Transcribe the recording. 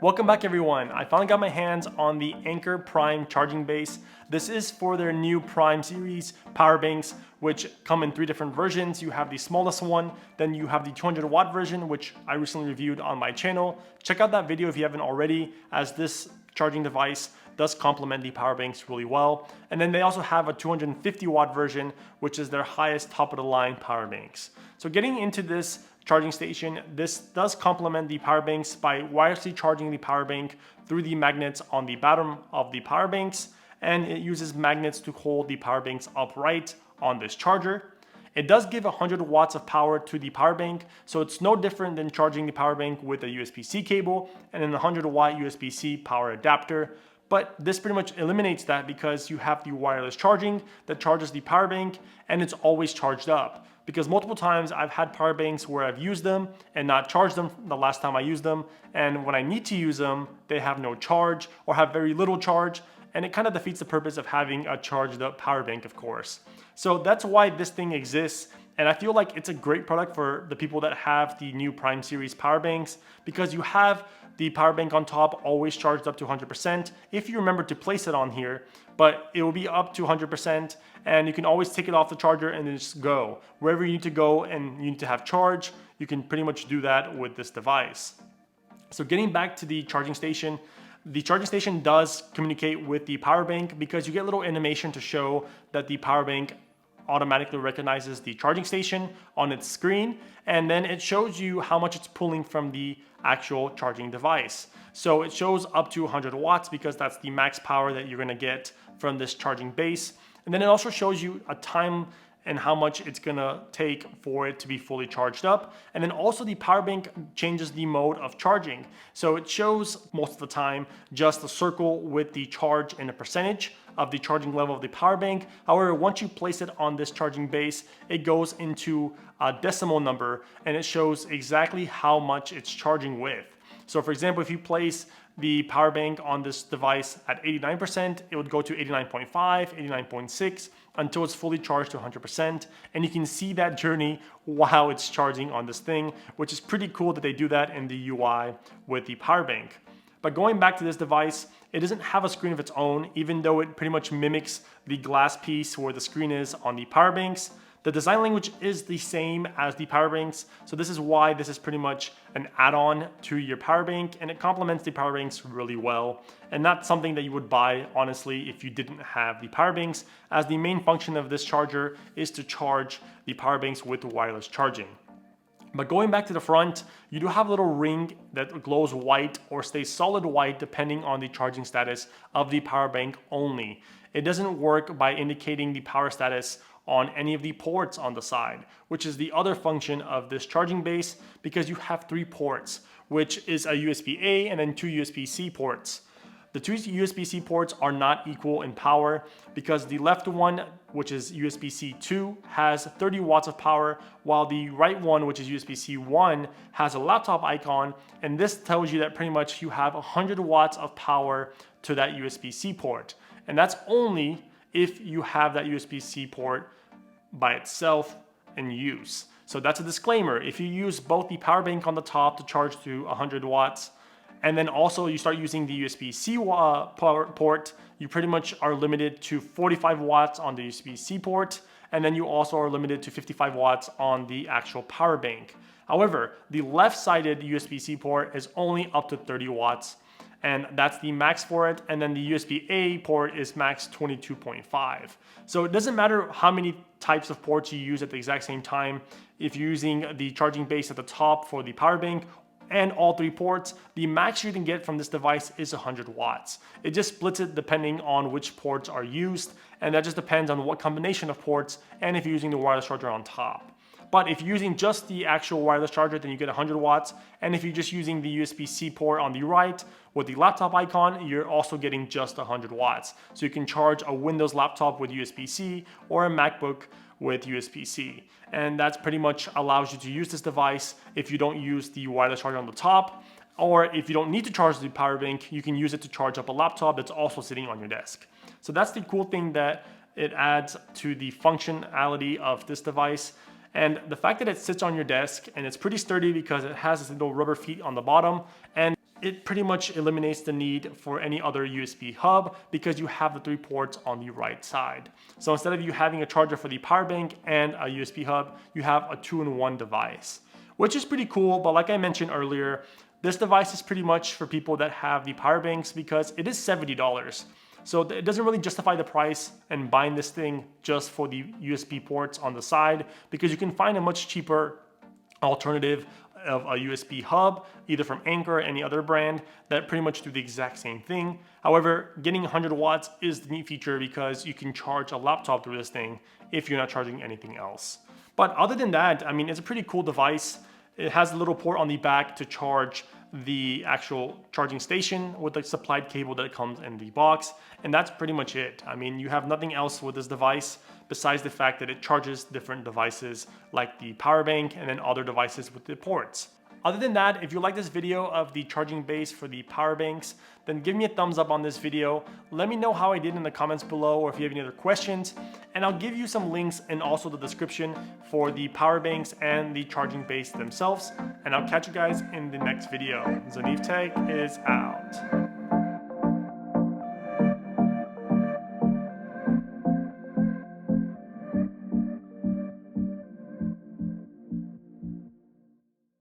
Welcome back everyone. I finally got my hands on the Anker Prime charging base. This is for their new Prime series power banks, which come in 3 different versions. You have the smallest one, then you have the 200 watt version, which I recently reviewed on my channel. Check out that video if you haven't already, as this charging device does complement the power banks really well. And then they also have a 250 watt version, which is their highest top of the line power banks. So getting into this charging station, this does complement the power banks by wirelessly charging the power bank through the magnets on the bottom of the power banks, and it uses magnets to hold the power banks upright on this charger. It does give 100 watts of power to the power bank, so it's no different than charging the power bank with a USB-C cable and an 100 watt USB-C power adapter. But this pretty much eliminates that because you have the wireless charging that charges the power bank and it's always charged up. Because multiple times I've had power banks where I've used them and not charged them the last time I used them, and when I need to use them, they have no charge or have very little charge, and it kind of defeats the purpose of having a charged up power bank, of course. So that's why this thing exists, and I feel like it's a great product for the people that have the new Prime series power banks, because you have the power bank on top always charged up to 100% if you remember to place it on here, but it will be up to 100% and you can always take it off the charger and then just go. Wherever you need to go and you need to have charge, you can pretty much do that with this device. So getting back to the charging station does communicate with the power bank because you get a little animation to show that the power bank automatically recognizes the charging station on its screen, and then it shows you how much it's pulling from the actual charging device. So it shows up to 100 watts because that's the max power that you're going to get from this charging base. And then it also shows you a time and how much it's gonna take for it to be fully charged up. And then also the power bank changes the mode of charging. So it shows most of the time just a circle with the charge and a percentage of the charging level of the power bank. However, once you place it on this charging base, it goes into a decimal number and it shows exactly how much it's charging with. So for example, if you place the power bank on this device at 89%, it would go to 89.5, 89.6 until it's fully charged to 100%. And you can see that journey while it's charging on this thing, which is pretty cool that they do that in the UI with the power bank. But going back to this device, it doesn't have a screen of its own, even though it pretty much mimics the glass piece where the screen is on the power banks. The design language is the same as the power banks, so this is why this is pretty much an add-on to your power bank, and it complements the power banks really well, and not something that you would buy honestly if you didn't have the power banks, as the main function of this charger is to charge the power banks with wireless charging. But going back to the front, you do have a little ring that glows white or stays solid white depending on the charging status of the power bank only. It doesn't work by indicating the power status on any of the ports on the side, which is the other function of this charging base, because you have 3 ports, which is a USB-A and then 2 USB-C ports. The 2 USB-C ports are not equal in power because the left one, which is USB-C 2, has 30 watts of power, while the right one, which is USB-C 1, has a laptop icon, and this tells you that pretty much you have 100 watts of power to that USB-C port. And that's only if you have that USB-C port by itself in use. So that's a disclaimer. If you use both the power bank on the top to charge to 100 watts, and then also you start using the USB-C port, you pretty much are limited to 45 watts on the USB-C port, and then you also are limited to 55 watts on the actual power bank. However, the left-sided USB-C port is only up to 30 watts, and that's the max for it, and then the USB-A port is max 22.5. So it doesn't matter how many types of ports you use at the exact same time. If you're using the charging base at the top for the power bank and all 3 ports, the max you can get from this device is 100 watts. It just splits it depending on which ports are used, and that just depends on what combination of ports and if you're using the wireless charger on top. But if you're using just the actual wireless charger, then you get 100 watts. And if you're just using the USB-C port on the right with the laptop icon, you're also getting just 100 watts. So you can charge a Windows laptop with USB-C or a MacBook with USB-C. And that's pretty much allows you to use this device if you don't use the wireless charger on the top, or if you don't need to charge the power bank, you can use it to charge up a laptop that's also sitting on your desk. So that's the cool thing that it adds to the functionality of this device. And the fact that it sits on your desk and it's pretty sturdy because it has this little rubber feet on the bottom, and it pretty much eliminates the need for any other USB hub because you have the 3 ports on the right side. So instead of you having a charger for the power bank and a USB hub, you have a 2-in-1 device, which is pretty cool. But like I mentioned earlier, this device is pretty much for people that have the power banks because it is $70. So it doesn't really justify the price and buying this thing just for the USB ports on the side, because you can find a much cheaper alternative of a USB hub, either from Anker or any other brand, that pretty much do the exact same thing. However, getting 100 watts is the neat feature because you can charge a laptop through this thing if you're not charging anything else. But other than that, I mean, it's a pretty cool device. It has a little port on the back to charge the actual charging station with the supplied cable that comes in the box, and that's pretty much it. I mean, you have nothing else with this device besides the fact that it charges different devices like the power bank and then other devices with the ports. Other than that, if you like this video of the charging base for the power banks, then give me a thumbs up on this video. Let me know how I did in the comments below, or if you have any other questions, and I'll give you some links and also the description for the power banks and the charging base themselves. And I'll catch you guys in the next video. Zanev Tech is out.